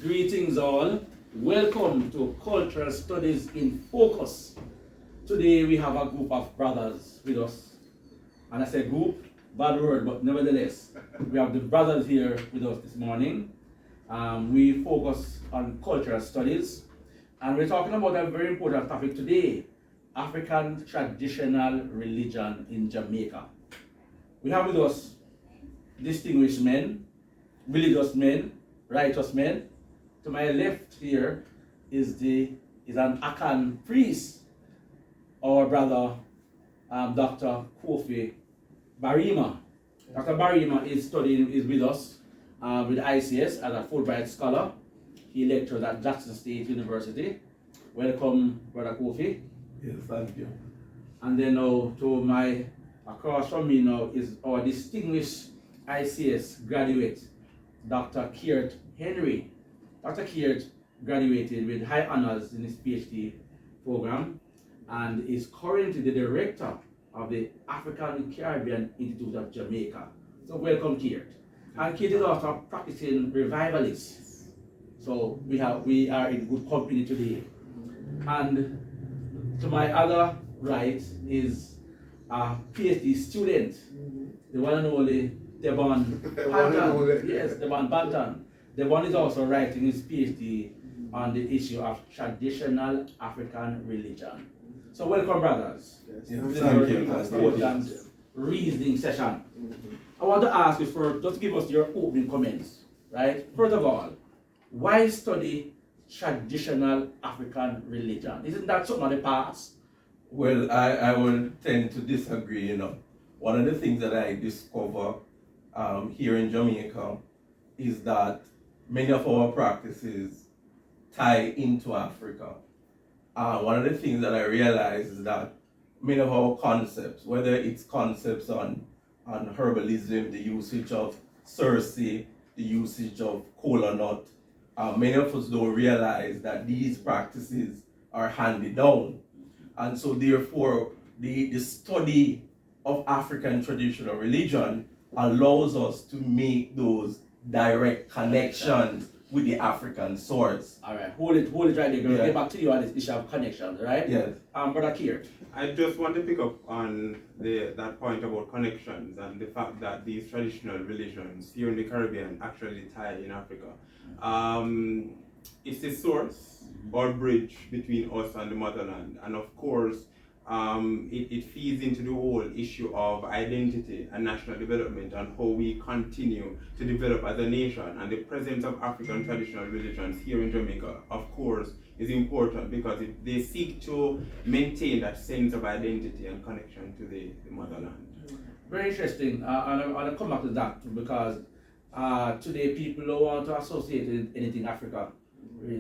Greetings all. Welcome to Cultural Studies in Focus. Today we have a group of brothers with us. And I say group, bad word, but nevertheless, we have the brothers here with us this morning. We focus on cultural studies. And we're talking about a very important topic today, African traditional religion in Jamaica. We have with us distinguished men, religious men, righteous men. To my left here is an Akan priest, our brother Dr. Kofi Barima. Dr. Barima is with us with ICS as a Fulbright scholar. He lectures at Jackson State University. Welcome, Brother Kofi. Yes, thank you. And then now across from me now is our distinguished ICS graduate, Dr. Kiert Henry. Dr. Kiert graduated with high honors in his PhD program and is currently the director of the African Caribbean Institute of Jamaica. So welcome, Kiert. And Kiert is also a practicing revivalist. So we are in good company today. And to my other right is a PhD student, the one and only Debon Banton. Yes, Debon Banton. Debon is also writing his PhD on the issue of traditional African religion. So welcome, brothers. Yes, This is thank our you. important reasoning session. I want to ask you just to give us your opening comments, right? First of all, why study traditional African religion? Isn't that something of the past? Well, I will tend to disagree, One of the things that I discover here in Jamaica is that many of our practices tie into Africa. One of the things that I realize is that many of our concepts, whether it's concepts on herbalism, the usage of cerci, the usage of kola nut, many of us don't realize that these practices are handed down. And so therefore, the study of African traditional religion allows us to make those direct connections with the African source. All right, hold it right there. We're going to get back to you on this issue of connections, right? Yes. Brother Kiert. I just want to pick up on that point about connections and the fact that these traditional religions here in the Caribbean actually tie in Africa. It's the source or bridge between us and the motherland, and of course it feeds into the whole issue of identity and national development and how we continue to develop as a nation. And the presence of African traditional religions here in Jamaica, of course, is important because they seek to maintain that sense of identity and connection to the motherland. Very interesting. I'll come back to that too, because today people don't want to associate with anything Africa.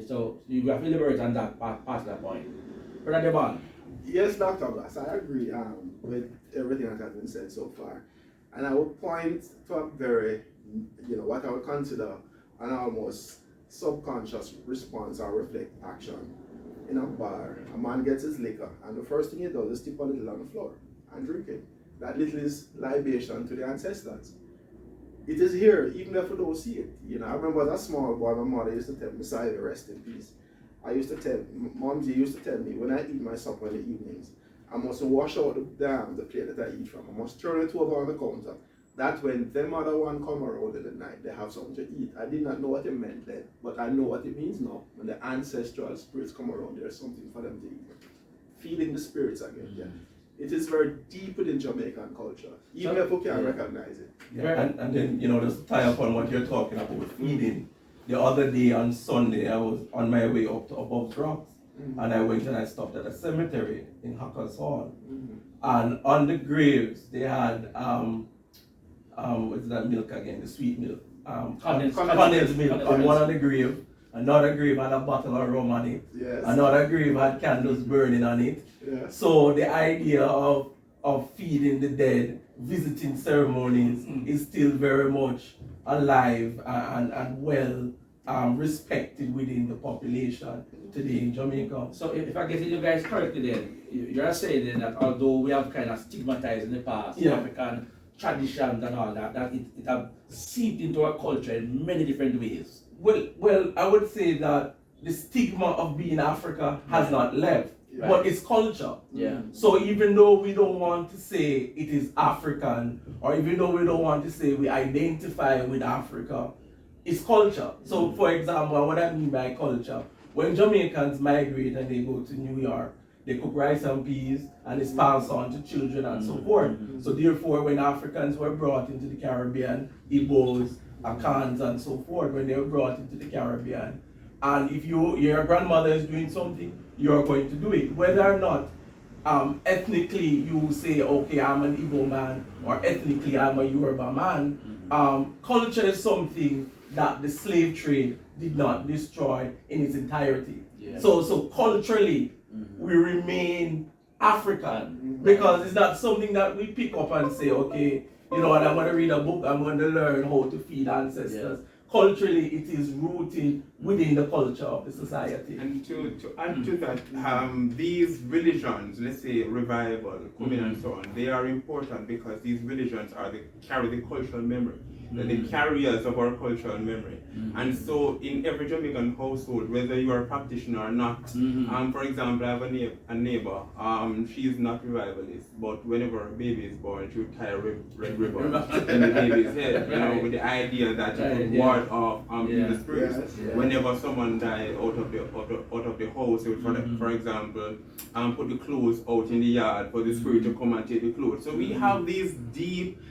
So you have to elaborate on that part of that point. Brother Devon. Yes, Dr. Glass, I agree with everything that has been said so far. And I would point to a very, what I would consider an almost subconscious response or reflect action. In a bar, a man gets his liquor, and the first thing he does is tip a little on the floor and drink it. That little is libation to the ancestors. It is here, even if you don't see it. I remember as a small boy, my mother used to tell me, "Sorry, rest in peace." Momsy used to tell me, when I eat my supper in the evenings, I must wash out the plate that I eat from. I must turn it over on the counter. That when them other one come around in the night, they have something to eat. I did not know what it meant then, but I know what it means now. When the ancestral spirits come around, there's something for them to eat. Feeding the spirits again. Yeah. It is very deep within Jamaican culture, even if we can't recognize it. Yeah. And then, just tie up on what you're talking about, feeding. The other day on Sunday, I was on my way up to Above Rocks, and I went and I stopped at a cemetery in Hackers Hall. And on the graves, they had, what's that milk again? The sweet milk. Condensed milk on one of the graves. Another grave had a bottle of rum on it. Yes. Another grave had candles burning on it. Yes. So the idea of feeding the dead, visiting ceremonies is still very much alive and well respected within the population today in Jamaica. So if I get you guys correctly then, you're saying then that although we have kind of stigmatized in the past African traditions and all that, it have seeped into our culture in many different ways. Well, I would say that the stigma of being Africa has not left, but it's culture. Yeah. So even though we don't want to say it is African, or even though we don't want to say we identify with Africa, it's culture. So for example, what I mean by culture, when Jamaicans migrate and they go to New York, they cook rice and peas and it's passed on to children and so forth. So therefore, when Africans were brought into the Caribbean, Igbos, Akans and so forth, when they were brought into the Caribbean, and if your grandmother is doing something, you're going to do it. Whether or not ethnically you say, okay, I'm an Igbo man, or ethnically I'm a Yoruba man, culture is something that the slave trade did not destroy in its entirety. Yeah. So culturally, we remain African, because it's not something that we pick up and say, okay, you know what, I'm going to read a book, I'm going to learn how to feed ancestors. Culturally, it is rooted within the culture of the society. And to add to that, these religions, let's say revival, Kumin and so on, they are important because these religions carry the cultural memory. They're the carriers of our cultural memory. And so in every Jamaican household, whether you are a practitioner or not, for example, I have a neighbor, she is not revivalist, but whenever a baby is born, she would tie a red ribbon in the baby's head, you know, with the idea that it would ward off the spirits. Whenever someone died out of the house, it would, for example, put the clothes out in the yard for the spirit to come and take the clothes. So we have these deep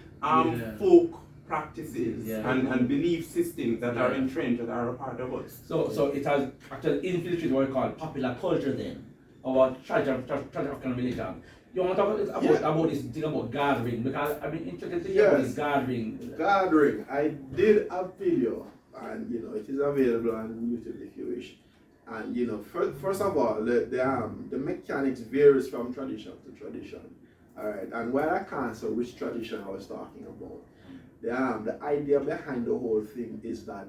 folk practices and belief systems that are entrenched, that are a part of us. So it has actually infiltrated what we call popular culture then, or traditional African religion. You want to talk about this thing about gathering, because I've been interested to hear about this gathering. Gathering. I did a video, and you know it is available on YouTube if you wish. And you know, first of all, the mechanics varies from tradition to tradition. All right, and while I can't say which tradition I was talking about, the idea behind the whole thing is that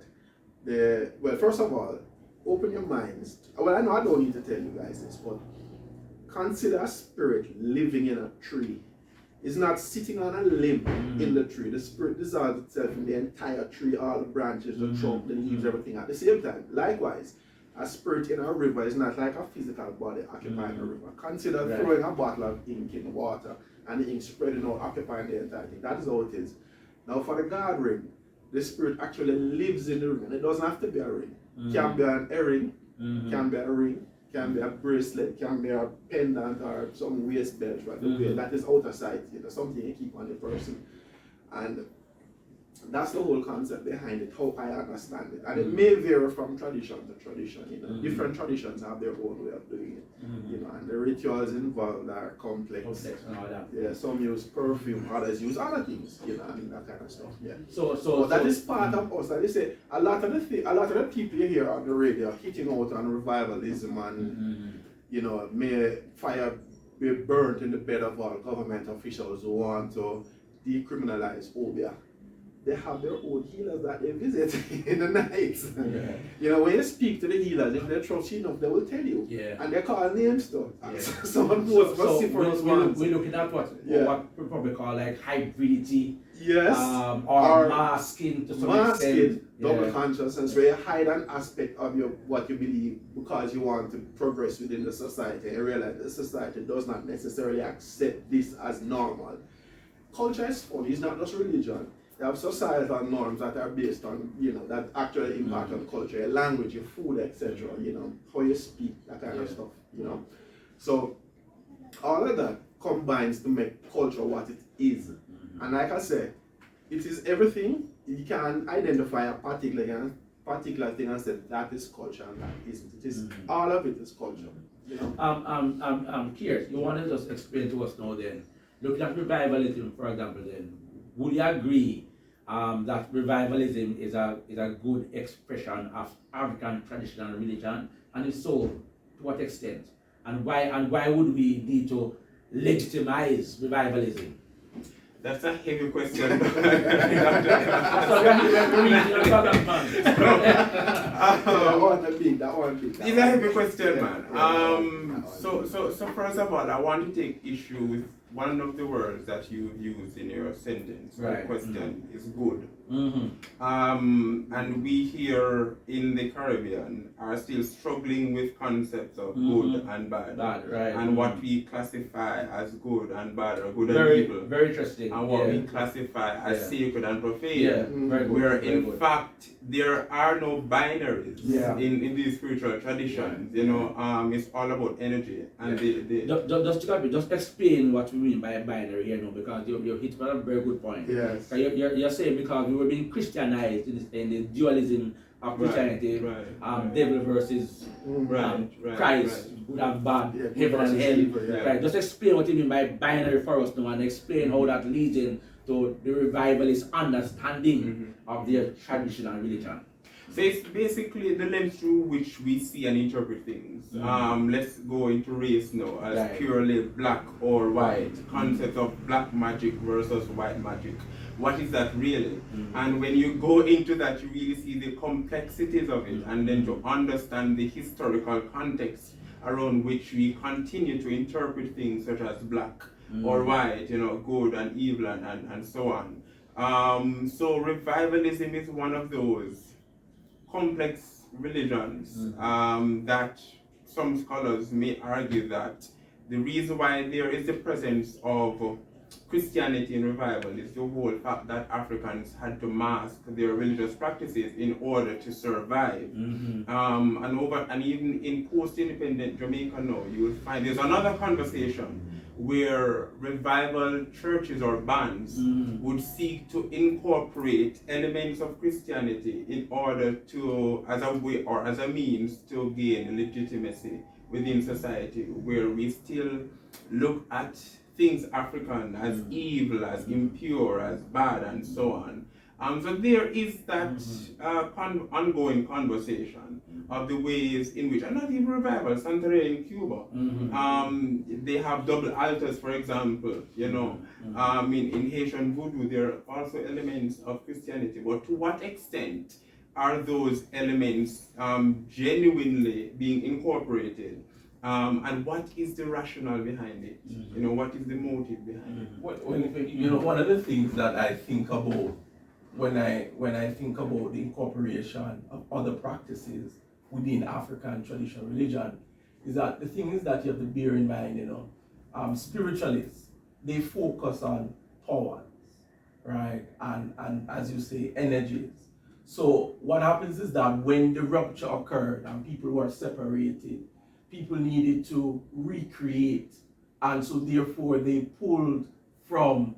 first of all, open your minds. Well, I know I don't need to tell you guys this, but consider a spirit living in a tree. It's not sitting on a limb in the tree. The spirit dissolves itself in the entire tree, all the branches, the trunk, the leaves, everything at the same time. Likewise, a spirit in a river is not like a physical body occupying a river. Consider throwing a bottle of ink in water and the ink spreading out, occupying the entire thing. That is how it is. Now for the gathering, the spirit actually lives in the ring, and it doesn't have to be a ring. Can be an earring, can be a ring, can be a bracelet, can be a pendant or some waist belt, right? That is out of sight, you know, something you keep on the person. And that's the whole concept behind it, how I understand it. And it may vary from tradition to tradition, you know. Different traditions have their own way of doing it, you know, and the rituals involved are complex. And all that. Yeah, some use perfume, others use other things, you know, I mean, that kind of stuff, yeah. So that is part of us. Like they say, a lot of the people you hear on the radio hitting out on revivalism and, you know, may fire be burnt in the bed of all government officials who want to decriminalize Obeah. They have their own healers that they visit in the night. You know, when you speak to the healers, if they trust you enough, they will tell you. And they call names too. Someone knows what's different. We're looking at what we probably call like hybridity. Yes. Or masking to some extent. Double consciousness, where you hide an aspect of what you believe because you want to progress within the society and realize the society does not necessarily accept this as normal. Culture is funny, it's not just religion. You have societal norms that are based on, you know, that actually impact on culture, your language, your food, etc., you know, how you speak, that kind of stuff, you know. So all of that combines to make culture what it is. And like I said, it is everything. You can identify a particular thing and say that is culture and that isn't. It is all of it is culture. You know? I'm curious. You want to just explain to us now then, looking at revivalism, for example, then, would you agree that revivalism is a good expression of African traditional religion? And if so, to what extent? And why would we need to legitimize revivalism? That's a heavy question. It's a heavy question, man. So first of all, I want to take issue with one of the words that you used in your sentence. Right. The question is good. And we here in the Caribbean are still struggling with concepts of good and bad. Right. And what we classify as good and bad, or good Very, and evil. very interesting. And what we classify as sacred and profane. Yeah, very good. Where very in good. fact there are no binaries Yeah. in these spiritual traditions. You know, it's all about energy. And Just explain what we mean by binary here now, because you hit on a very good point. Yes. You're saying because we were being Christianized in the dualism of Christianity, devil versus Christ, good and bad, heaven and hell. Right. Just explain what you mean by binary for us now, and explain how that leads into the revivalist understanding of their tradition and religion. So it's basically the lens through which we see and interpret things. Let's go into race now as purely black or white. Concept of black magic versus white magic. What is that really? And when you go into that, you really see the complexities of it, and then to understand the historical context around which we continue to interpret things such as black or white, you know, good and evil and so on. So revivalism is one of those complex religions that some scholars may argue that the reason why there is the presence of Christianity in revival is the whole fact that Africans had to mask their religious practices in order to survive. And even in post-independent Jamaica now, you will find there's another conversation where revival churches or bands would seek to incorporate elements of Christianity in order to, as a way or as a means to gain legitimacy within society, where we still look at things African as evil, as impure, as bad, and so on. So there is that ongoing conversation of the ways in which, and not even revival, Santeria in Cuba, they have double altars, for example, you know. In Haitian voodoo, there are also elements of Christianity, but to what extent are those elements genuinely being incorporated? And what is the rationale behind it? You know, what is the motive behind it? You know, one of the things that I think about when I think about the incorporation of other practices within African traditional religion is that the thing is that you have to bear in mind, you know, spiritualists, they focus on powers, right? And as you say, energies. So what happens is that when the rupture occurred and people were separated, people needed to recreate, and so therefore they pulled from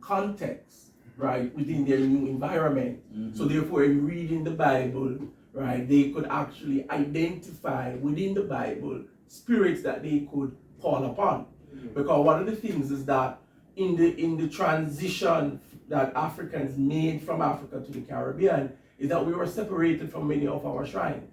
context, right, within their new environment. So therefore, in reading the Bible, right, they could actually identify within the Bible spirits that they could call upon. Because one of the things is that in the transition that Africans made from Africa to the Caribbean is that we were separated from many of our shrines.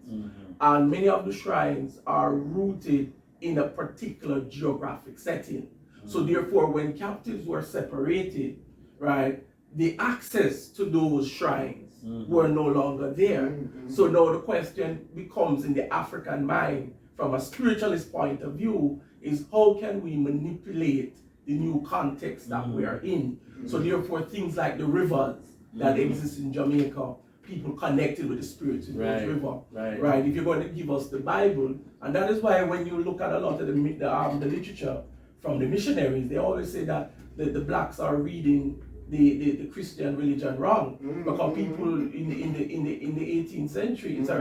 And many of the shrines are rooted in a particular geographic setting. So therefore, when captives were separated, right, the access to those shrines were no longer there. So now the question becomes in the African mind, from a spiritualist point of view, is how can we manipulate the new context that we are in? So therefore, things like the rivers that exist in Jamaica, people connected with the spirits in those rivers. Right. If you're going to give us the Bible, and that is why when you look at a lot of the literature from the missionaries, they always say that the blacks are reading the Christian religion wrong, because people in the 18th century, in the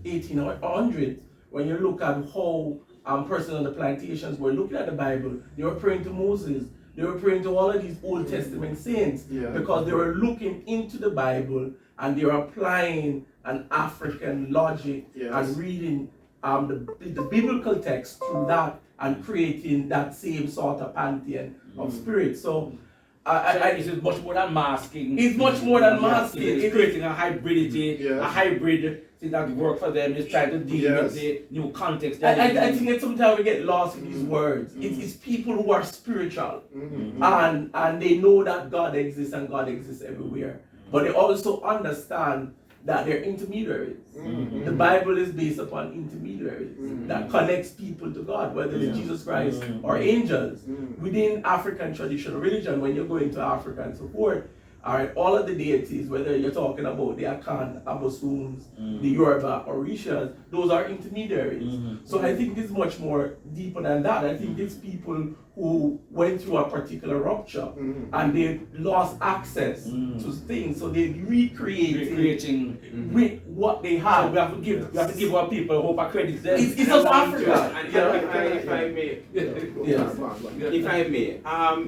1800s, when you look at how persons on the plantations were looking at the Bible, they were praying to Moses. They were praying to all of these Old Testament saints because they were looking into the Bible and they were applying an African logic and reading the biblical text through that and creating that same sort of pantheon of spirits. So it's much more than masking. It's much more than masking. It's creating a hybridity, a hybrid thing that works for them. It's trying to deal with the new context. I think that sometimes we get lost in these words. It's people who are spiritual and they know that God exists and God exists everywhere. But they also understand that they're intermediaries. Mhm. The Bible is based upon intermediaries that connects people to God, whether it's Jesus Christ or angels. Within African traditional religion, when you go into Africa and so forth, all right, all of the deities, whether you're talking about the Akan, Abosuns, the Yoruba, Orishas, those are intermediaries. So I think it's much more deeper than that. I think it's people who went through a particular rupture and they lost access to things, so they recreating with what they have. So we have to give our people hope and credit there. It's of Africa. And Yeah. if I may, Yes. if I may,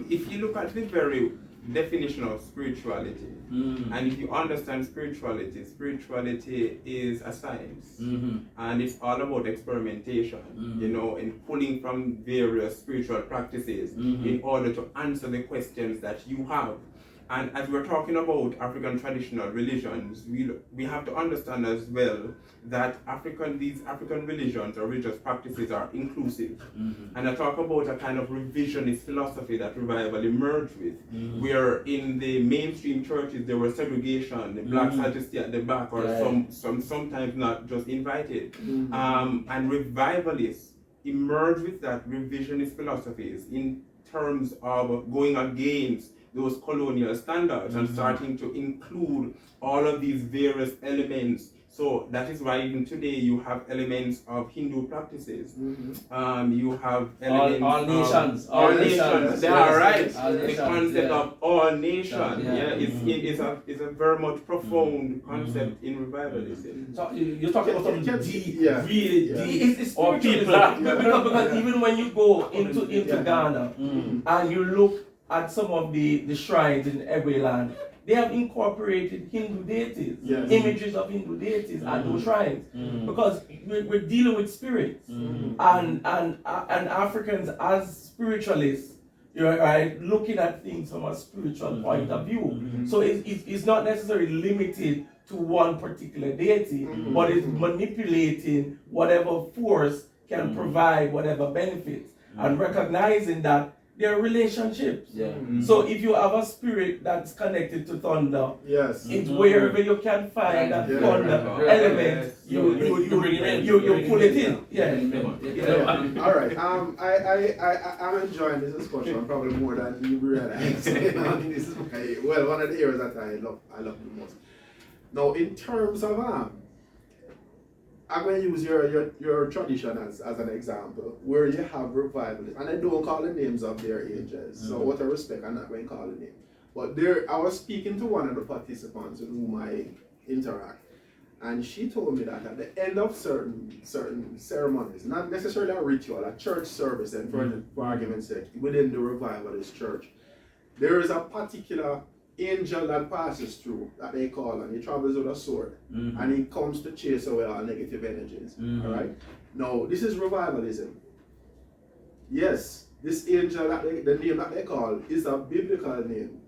if you look at the very definition of spirituality, and if you understand spirituality, spirituality is a science, and it's all about experimentation, you know, and pulling from various spiritual practices in order to answer the questions that you have. And as we're talking about African traditional religions, we have to understand as well that these African religions or religious practices are inclusive. And I talk about a kind of revisionist philosophy that revival emerged with, where in the mainstream churches there was segregation, the blacks had to stay at the back, or sometimes not just invited. And revivalists emerged with that revisionist philosophies in terms of going against those colonial standards and starting to include all of these various elements. So that is why even today you have elements of Hindu practices. You have elements all nations. They yes, are right. all The nations, concept of all nations. Yeah. It's a very much profound concept in revivalism. So you're talking about something deep, really deep. It's Or spiritualism. people. Because even when you go into Ghana and you look at some of the shrines in Obeah land, they have incorporated Hindu deities, images of Hindu deities at those shrines, because we're dealing with spirits, and Africans as spiritualists, you're right, looking at things from a spiritual point of view. So it's not necessarily limited to one particular deity, but it's manipulating whatever force can provide whatever benefits, and recognizing that there are relationships. So if you have a spirit that's connected to thunder, it's wherever you can find that thunder element, you pull it in. All right. I'm enjoying this discussion probably more than you realize. This is one of the areas that I love the most. Now, in terms of I'm going to use your tradition as an example, where you have revivalists, and I don't call the names of their ages, so out of respect, I'm not going to call the name. But I was speaking to one of the participants with whom I interact, and she told me that at the end of certain ceremonies, not necessarily a ritual, a church service, and for argument's sake, within the revivalist church, there is a particular angel that passes through that they call, and he travels with a sword, and he comes to chase away all negative energies. All right. Now this is revivalism. Yes, this angel the name that they call is a biblical name,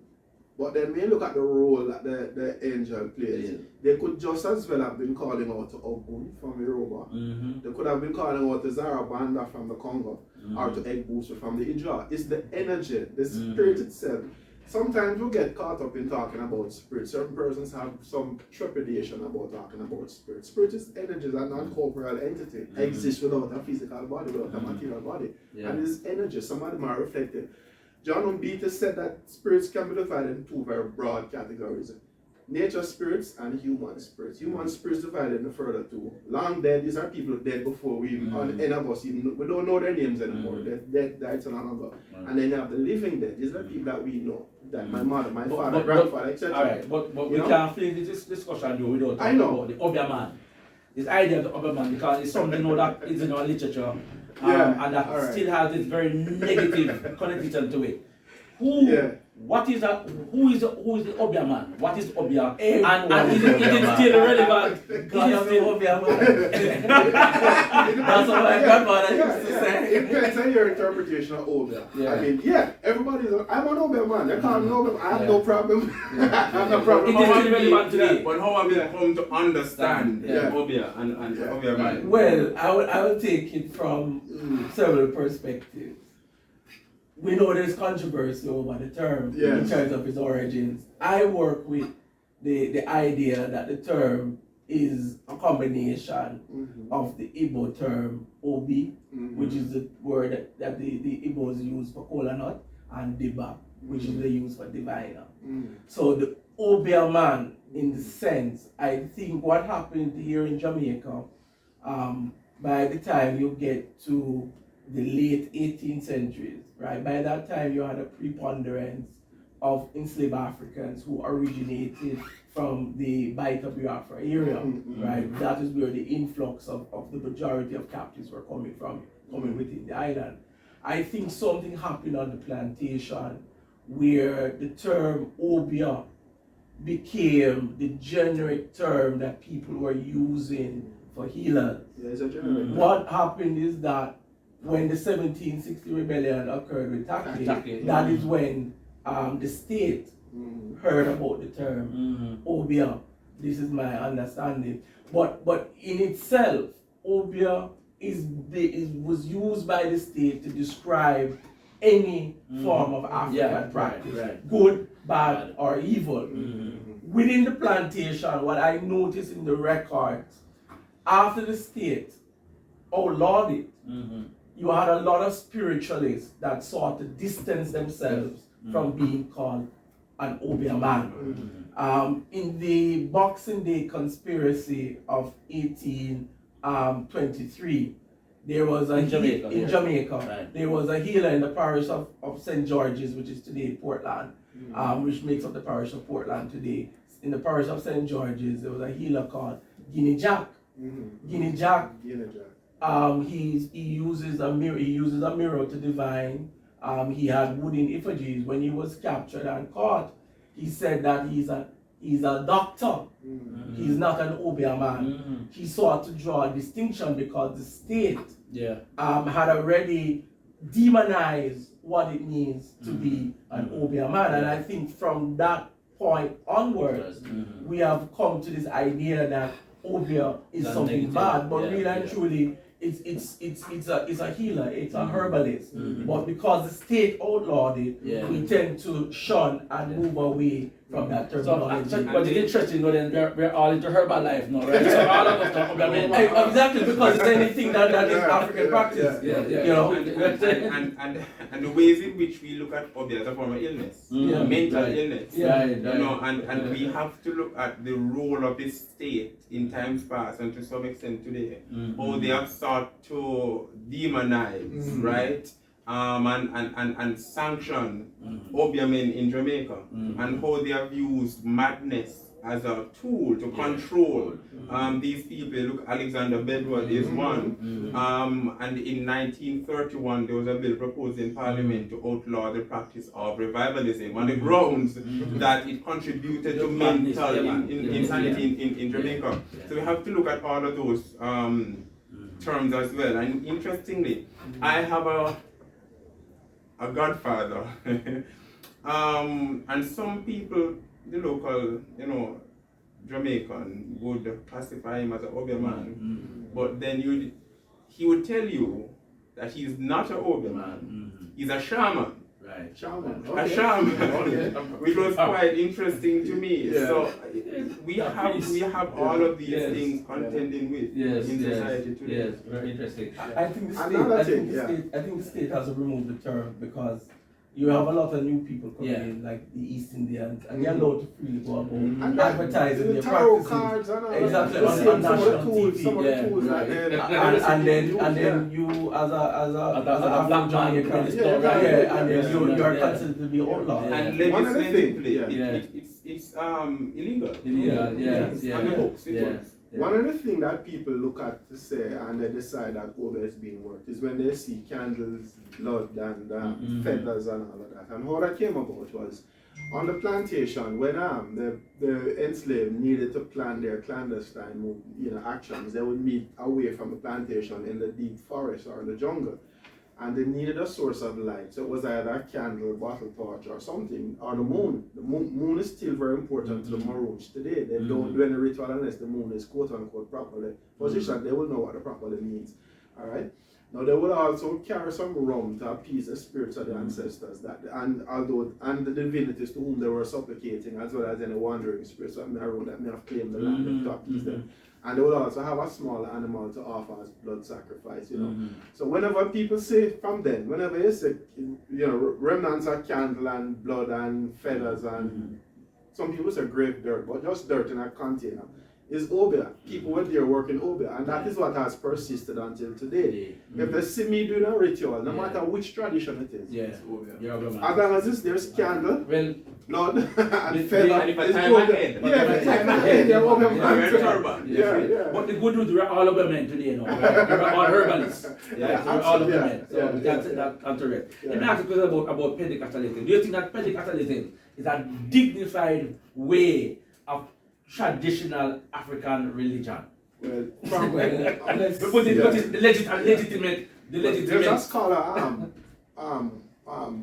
but then when you look at the role that the angel plays, they could just as well have been calling out to Ogun from Yoruba. They could have been calling out to Zarabanda from the Congo, or to Egbusu from the Ija. It's the energy, the spirit itself. Sometimes we get caught up in talking about spirit. Certain persons have some trepidation about talking about spirit. Spirit is energy, a non-corporeal entity. Exists without a physical body, without a material body. And it's energy. Some of them are reflected. John Obeah said that spirits can be divided in two very broad categories. Nature spirits and human spirits. Human spirits divided into further two. Long dead, these are people dead before we any of us even we don't know their names anymore. They're dead, died so long ago. And then you have the living dead. These are people that we know. That my mother, my father, grandfather, etc. Alright, but we can't finish this discussion without talking about the Obeah man. This idea of the Obeah man, because it's something that is in our literature, and that still has this very negative connotation to it. What is that? Who is the Obeah man? What is Obeah? And is it still relevant? God of the Obeah man. That's what my grandfather used to say. It depends on your interpretation of Obeah. I mean, everybody's I'm an Obeah man. They call me Obeah. I have no problem. I have no problem. It is still relevant today. But how have you come to understand Obeah and Obeah man? Well, I will take it from several perspectives. We know there's controversy over the term in terms of its origins. I work with the idea that the term is a combination of the Igbo term Obi, which is the word that the Igbos use for kola nut, and Deba, which is they use for diviner. So the Obeah man, in the sense, I think what happened here in Jamaica, by the time you get to the late 18th centuries, right? By that time you had a preponderance of enslaved Africans who originated from the Baita Biafra area, right? That is where the influx of the majority of captives were coming from, coming within the island. I think something happened on the plantation where the term Obeah became the generic term that people were using for healers. Yeah, it's a generic. What happened is that when the 1760 rebellion occurred with Take, that is when the state heard about the term Obeah. This is my understanding. But in itself, Obeah was used by the state to describe any form of African practice, good, bad, or evil. Within the plantation, what I noticed in the records, after the state outlawed it, you had a lot of spiritualists that sought to distance themselves from being called an Obeah man. In the Boxing Day conspiracy of 1823, there was a Jamaica, there was a healer in the parish of St. George's, which is today Portland, which makes up the parish of Portland today. In the parish of St. George's, there was a healer called Guinea Jack. Guinea Jack. He uses a mirror. He uses a mirror to divine. He had wooden effigies. When he was captured and caught, he said that he's a doctor. He's not an Obeah man. He sought to draw a distinction because the state had already demonized what it means to be an Obeah man. And I think from that point onwards, we have come to this idea that Obeah is something bad, but really and truly, it's a healer, it's a herbalist. But because the state outlawed it, we tend to shun and move away from that terminology. But it's interesting, we're all into herbal life now, right? So all of us talk about exactly, because it's anything that is African practice. You know, and the ways in which we look at Obeah as a form of illness, mental illness. You know, and we have to look at the role of this state in times past and to some extent today, how they have sought to demonize, right? And sanction Obeah men in Jamaica, and how they have used madness as a tool to control these people. Look, Alexander Bedward is one. And in 1931, there was a bill proposed in Parliament to outlaw the practice of revivalism on the grounds that it contributed to mental insanity in Jamaica. So we have to look at all of those terms as well. And interestingly, I have a godfather, and some people, the local, Jamaican, would classify him as an Obeah man, but then he would tell you that he's not an Obeah man, he's a shaman. Right. Shaman. Okay. A shaman, which was quite interesting to me. So we have all of these things contending with in society today. Yes, very interesting. I think the state has to remove the term because you have a lot of new people coming in, like the East Indians, and they're allowed to freely go about advertising their practices. Cards and exactly, on national TV. And then you as a black Jamaican, and then you are considered to be outlawed. And legislatively, it's illegal. On the books, One of the things that people look at to say and they decide that Obeah is being worked is when they see candles, blood, and feathers and all of that. And how that came about was on the plantation when the enslaved needed to plan their clandestine actions. They would meet away from the plantation in the deep forest or the jungle. And they needed a source of light. So it was either a candle, bottle torch, or something, or the moon. The moon is still very important to the Maroons today. They don't do any ritual unless the moon is quote unquote properly positioned. They will know what it properly means. Alright? Now they would also carry some rum to appease the spirits of the ancestors and the divinities to whom they were supplicating, as well as any wandering spirits that may have claimed the land to appease them. And they would also have a small animal to offer as blood sacrifice, you know. So whenever people say from then, whenever you say, you know, remnants of candle and blood and feathers and some people say grave dirt, but just dirt in a container, is Obeah. People were there working Obeah, and that is what has persisted until today. If they see me doing a ritual, no matter which tradition it is, it's Obeah. As long as there's candle, blood, and feather, it's Obeah. But the good news, we're all Obeah men today, you know. We're all herbalists. We're all Obeah men. So that's correct. Let me ask you a question about Pentecostalism. Do you think that Pentecostalism is a dignified way of traditional African religion? Well, the legitimate. There's a scholar,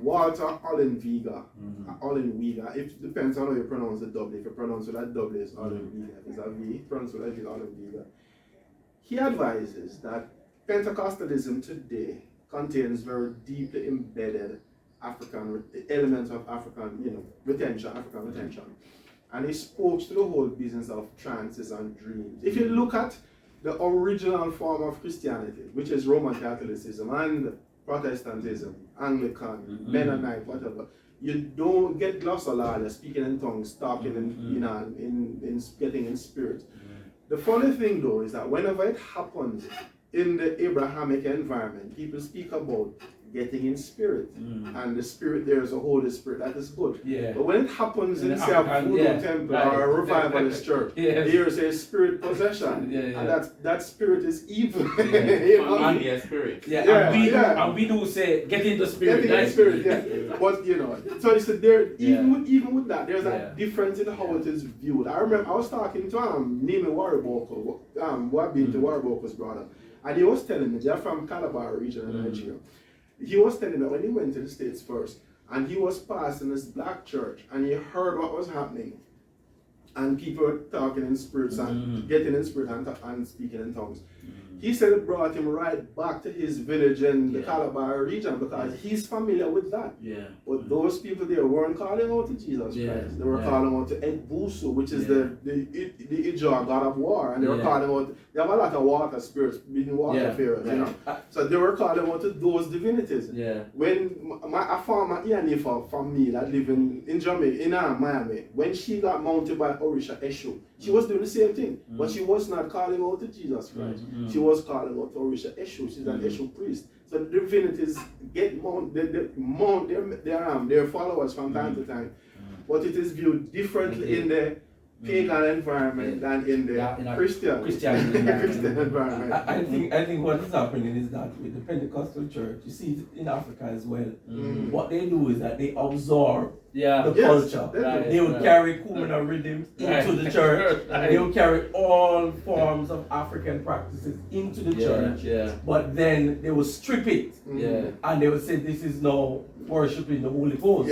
Walter Ollenweger. It depends on how you pronounce the W. If you pronounce it that W, it's Ollenweger. If it's a V, pronounce it like Ollenweger. He advises that Pentecostalism today contains very deeply embedded African elements of African retention. And he spoke to the whole business of trances and dreams. If you look at the original form of Christianity, which is Roman Catholicism and Protestantism, Anglican, Mennonite, whatever, you don't get glossolalia, speaking in tongues, talking in getting in spirit. The funny thing though is that whenever it happens in the Abrahamic environment, people speak about getting in spirit, and the spirit there is a Holy Spirit, that is good. But when it happens in say a voodoo temple or a revivalist church, there is a spirit possession, and that spirit is evil. Spirit. And we do say get in the spirit. Getting in spirit, But you know, so it's there. Even with that, there's a difference in how it is viewed. I remember I was talking to Nime Wariboko, who had been to Wariboko's brother, and he was telling me they're from Calabar region in Nigeria. He was telling me when he went to the States first, and he was passing this black church, and he heard what was happening, and people were talking in spirits and getting in spirit and speaking in tongues. He said it brought him right back to his village in the Calabar region because he's familiar with that. But those people there weren't calling out to Jesus Christ. They were calling out to Edbusu, which is the Ijah god of war, and they were calling out. They have a lot of water spirits, being water fairies, you know. So they were calling out to those divinities. When a farmer Ianifa from me that live in Jamaica, in Miami, when she got mounted by Orisha Eshu, she was doing the same thing, but she was not calling out to Jesus Christ. She was calling out to Orisha Eshu. She's an Eshu priest. So the divinities get mount their followers from time to time, but it is viewed differently in the pagan environment than in the Christian environment. I think what is happening is that with the Pentecostal church, you see it in Africa as well. What they do is that they absorb the culture. They would carry Kumina rhythms into the church. They would carry all forms of African practices into the church. But then they would strip it. And they would say this is now worshiping the Holy Ghost.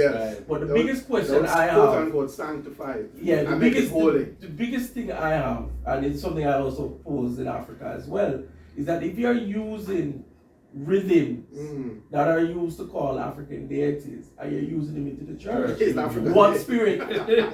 But the biggest question I have, sanctified. The biggest thing I have, and it's something I also pose in Africa as well, is that if you're using rhythms that are used to call African deities and you're using them into the church, what spirit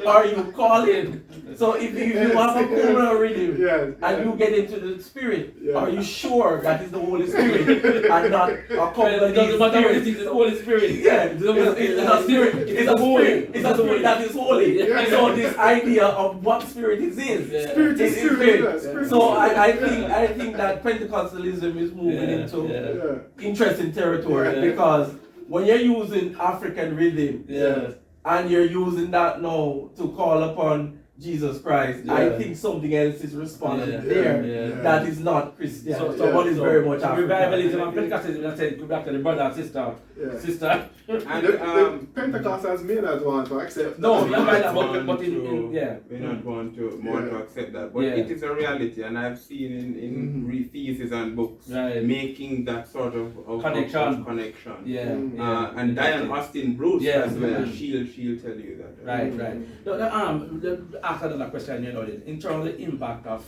are you calling? So if you have a Kumina rhythm and you get into the spirit, are you sure that is the Holy Spirit and not a couple of these spirits? It's the Holy Spirit. It's a spirit. It's a spirit. It's a spirit that is holy. So this idea of what spirit it is, Spirit is spirit. So I think that Pentecostalism is moving into interesting territory because when you're using African rhythm and you're using that now to call upon Jesus Christ, I think something else is responding there that is not Christian. So what is very much African. Revivalism and Pentecostalism, I said, go back to the brother and sister. And the Pentecostals may not want to accept no, we're not but going to accept that. But it is a reality, and I've seen in theses and books making that sort of connection. And Diane Austin Bruce as well, she'll tell you that. Right. After another question, in terms of the impact of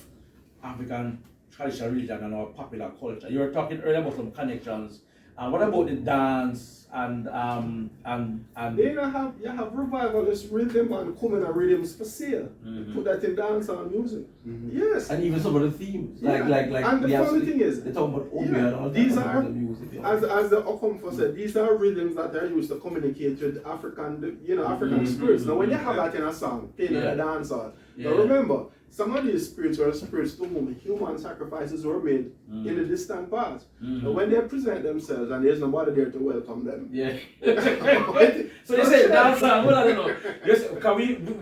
African traditional religion and our popular culture. You were talking earlier about some connections. What about the dance and Then you have revivalist rhythm and communal rhythms for sale. Put that in dancehall music. Yes. And even some of the themes, Yeah. like And the funny thing is, they talk about Obeah and all these that are, the music. as the Okomfo said, these are rhythms that are used to communicate with African, African spirits. Now, when you have that in a song, playing in a dancehall, now remember, some of these spirits were spirits to whom human sacrifices were made in the distant past. But when they present themselves and there's nobody there to welcome them. yeah. So you say dancehall, well, I don't know. Yes, because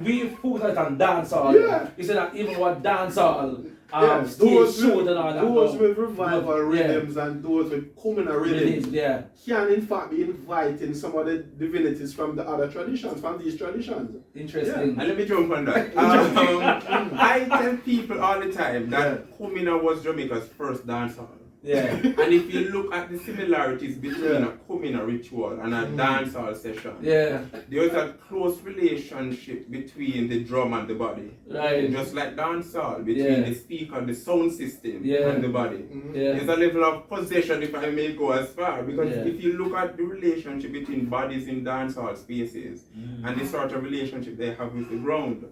we focus on dancehall. Yeah. You say that even what dancehall Yes, stage those shows and all that. those now. with revival rhythms and those with communal rhythms Yeah. can in fact be inviting some of the divinities from the other traditions, from these traditions. Interesting. And let me jump on that. I tell people all the time that Kumina was Jamaica's first dancehall. Yeah. And if you look at the similarities between a Kumina ritual and a dancehall session, Yeah. there is a close relationship between the drum and the body. Right. Just like dancehall, between the speaker, the sound system, and the body. Yeah. There's a level of possession, if I may go as far, because Yeah. if you look at the relationship between bodies in dancehall spaces and the sort of relationship they have with the ground,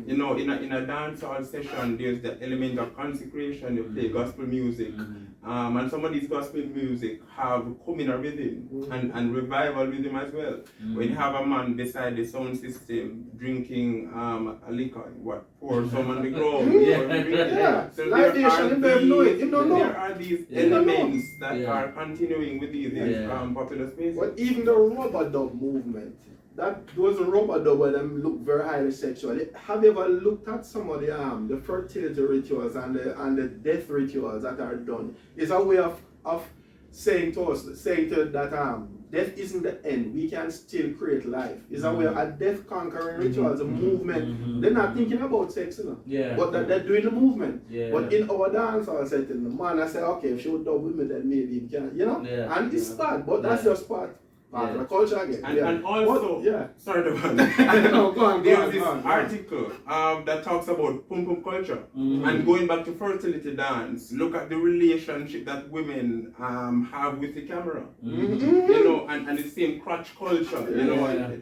you know, in a dancehall session, there's the element of consecration. You play gospel music, and some of these gospel music have communal rhythm and revival rhythm as well. When you have a man beside the sound system drinking a liquor, pour some on the ground. Yeah. So Like they shouldn't even know it. You don't know. there are these elements that are continuing with these popular spaces. But even the rubber dub movement, those rubber dub where them look very highly sexual. Have you ever looked at some of the fertility rituals and the death rituals that are done? It's a way of saying to that death isn't the end. We can still create life. It's a way of a death conquering rituals, a movement. They're not thinking about sex, but that they're doing the movement. Yeah. But in our dancehall setting, the man I say, okay, if she would dub with me, then maybe he can, And it's bad, but that's just part of the culture again. And also, sorry to No, go on, there's this article that talks about pum pum culture and going back to fertility dance. Look at the relationship that women have with the camera, you know, and the same crotch culture. You know,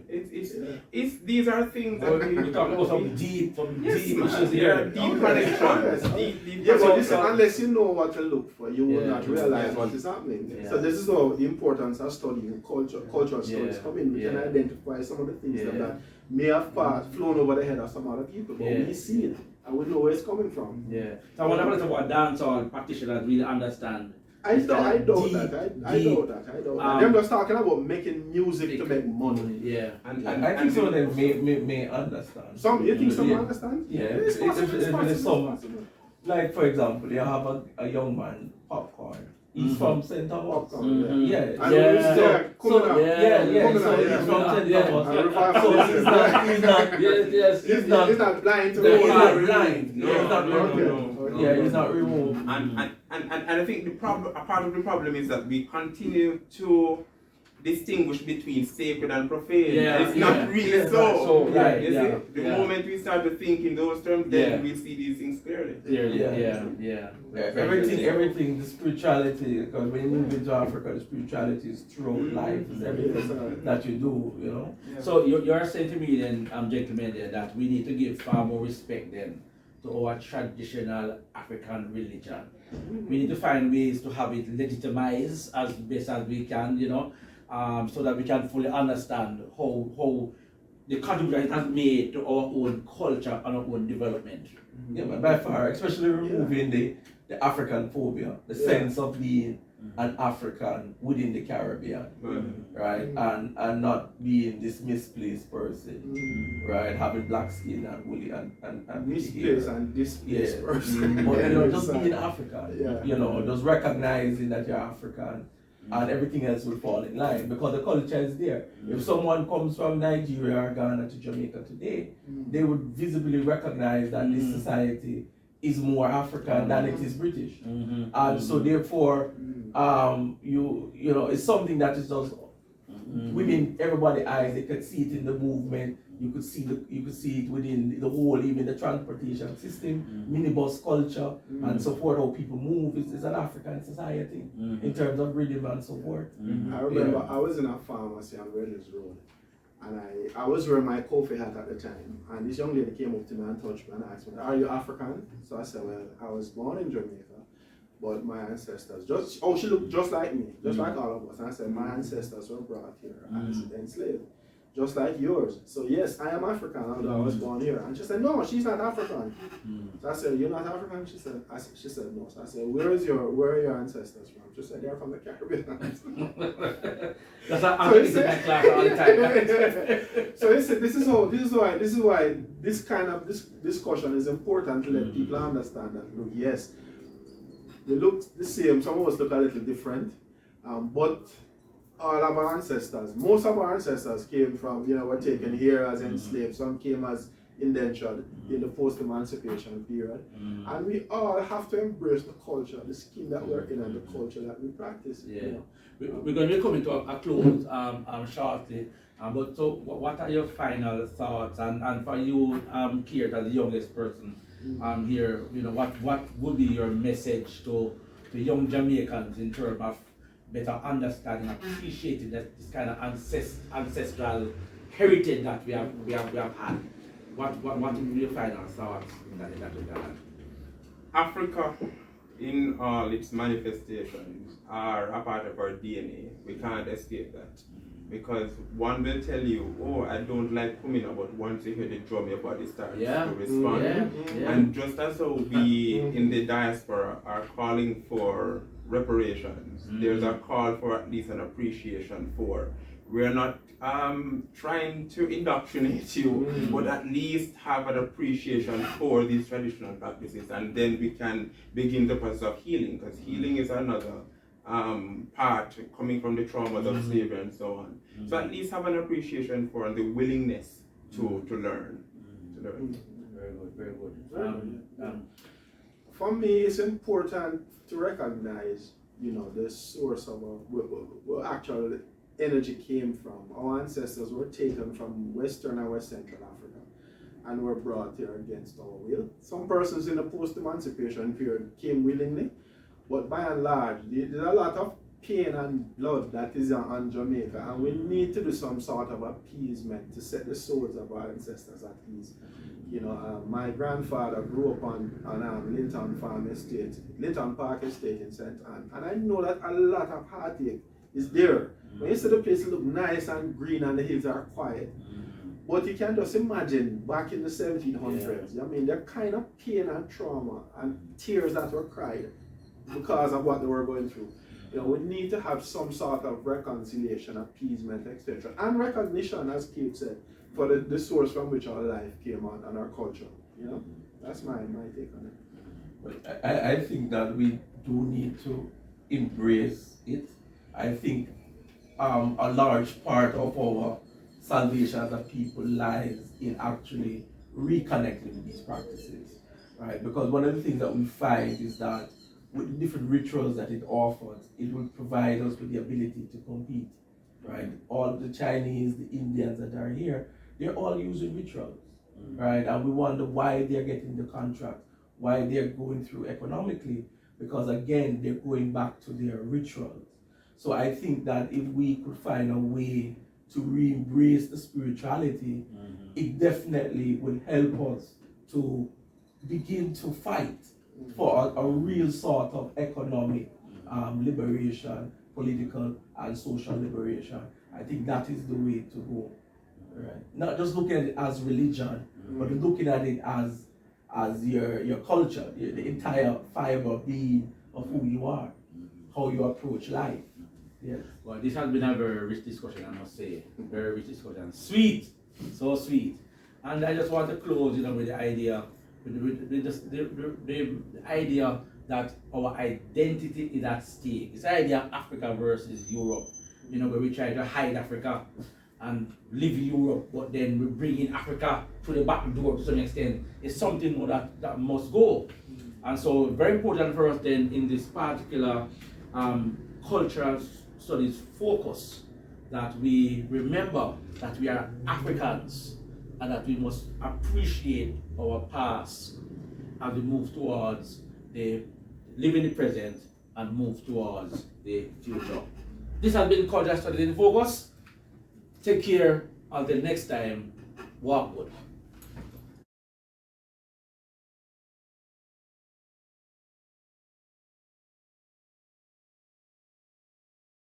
it's these are things that we talk about some deep issues here. Deep connections. But listen, unless you know what to look for, you will not realize what is happening. So this is how the importance of studying cultural stories come in. We can identify some of the things that may have flown over the head of some other people, but we see it and we know where it's coming from. Yeah. So what about dancehall practitioners really understand? I doubt that. Them just talking about making music to make money. Yeah. And I think some of them may understand. You think some understand? Yeah. It's possible. Like for example, you have a young man, Popcorn. He's from St. Thomas. So he's not blind to he's not removed. And I think a part of the problem is that we continue to distinguish between sacred and profane. It's not really so. The moment we start to think in those terms, then we see these things clearly. Everything, the spirituality, because when you move into Africa, the spirituality is throughout life, it's everything that you do, you know. So you're saying to me then, gentlemen, there, that we need to give far more respect then to our traditional African religion. We need to find ways to have it legitimized as best as we can, you know, so that we can fully understand how the contribution it has made to our own culture and our own development. Yeah, but by far, especially removing the African phobia, the sense of being an African within the Caribbean, right? And not being this misplaced person, right? Having black skin and woolly and misplaced and displaced person. But you know, just being African, you know, just recognizing that you're African. And everything else will fall in line because the culture is there. If someone comes from Nigeria or Ghana to Jamaica today, they would visibly recognize that this society is more African than it is British. And so therefore, you know, it's something that is just women, everybody eyes, they could see it in the movement, you could see it within the whole, even the transportation system, minibus culture, and so forth, how people move. It's an African society in terms of rhythm and so forth. I remember I was in a pharmacy on Wellers Road, and I was wearing my coffee hat at the time, and this young lady came up to me and touched me and asked me, "Are you African?" So I said, "Well, I was born in Jamaica, but my ancestors she looked just like me, just like all of us." And I said, "My ancestors were brought here as enslaved, just like yours. So yes, I am African, although I was born here." And she said, "No, she's not African." So I said, "You're not African?" She said, "No." So I said, where are your ancestors from?" She said, "They're from the Caribbean." That's how I think in class all the time. So he said, this is why this kind of discussion is important to let people understand that, look, yes, they look the same, some of us look a little different, but all of our ancestors, most of our ancestors came from, were taken here as enslaved, some came as indentured in the post-emancipation period. And we all have to embrace the culture, the skin that we're in and the culture that we practice. Yeah. We're going to be coming to a close shortly. But so what are your final thoughts? And for you, Keir, as the youngest person here, what would be your message to young Jamaicans in terms of better understanding, appreciating this kind of ancestral heritage that we have had? What would be your final thoughts in that regard? Africa, in all its manifestations, are a part of our DNA. We can't escape that. Because one will tell you, "Oh, I don't like Kumina," but once you hear the drum, your body starts to respond. And just as how we in the diaspora are calling for reparations, there's a call for at least an appreciation for. We're not trying to indoctrinate you, but at least have an appreciation for these traditional practices, and then we can begin the process of healing, because healing is another part coming from the traumas of slavery and so on. So at least have an appreciation for and the willingness to learn. Very good, very good. For me, it's important to recognize, the source of where actual energy came from. Our ancestors were taken from Western and West Central Africa and were brought here against our will. Some persons in the post-emancipation period came willingly, but by and large, there's a lot of pain and blood that is on Jamaica, and we need to do some sort of appeasement to set the souls of our ancestors at ease. My grandfather grew up on Linton Park Estate in St. Anne, and I know that a lot of heartache is there. When you see the place look nice and green and the hills are quiet, but you can just imagine back in the 1700s, I mean, the kind of pain and trauma and tears that were cried because of what they were going through. We need to have some sort of reconciliation, appeasement, etc. And recognition, as Kate said, for the source from which our life came on and our culture. That's my take on it. I think that we do need to embrace it. I think a large part of our salvation as a people lies in actually reconnecting with these practices, right? Because one of the things that we find is that with the different rituals that it offers, it will provide us with the ability to compete, right? All the Chinese, the Indians that are here, they're all using rituals, right? And we wonder why they're getting the contract, why they're going through economically, because again, they're going back to their rituals. So I think that if we could find a way to re-embrace the spirituality, it definitely will help us to begin to fight for a real sort of economic liberation, political and social liberation. I think that is the way to go. Right? Not just looking at it as religion, but looking at it as your culture, the entire fiber being of who you are, how you approach life. Yes. Well, this has been a very rich discussion, I must say. Very rich discussion. Sweet, so sweet. And I just want to close, with the idea, the idea that our identity is at stake. It's the idea of Africa versus Europe. Where we try to hide Africa and live in Europe, but then we bring in Africa through the back door to some extent. It's something that must go. And so very important for us then in this particular cultural studies focus that we remember that we are Africans and that we must appreciate our past as we move towards the live in the present and move towards the future. This has been Cultural Studies in Focus. Take care until next time. Walk good.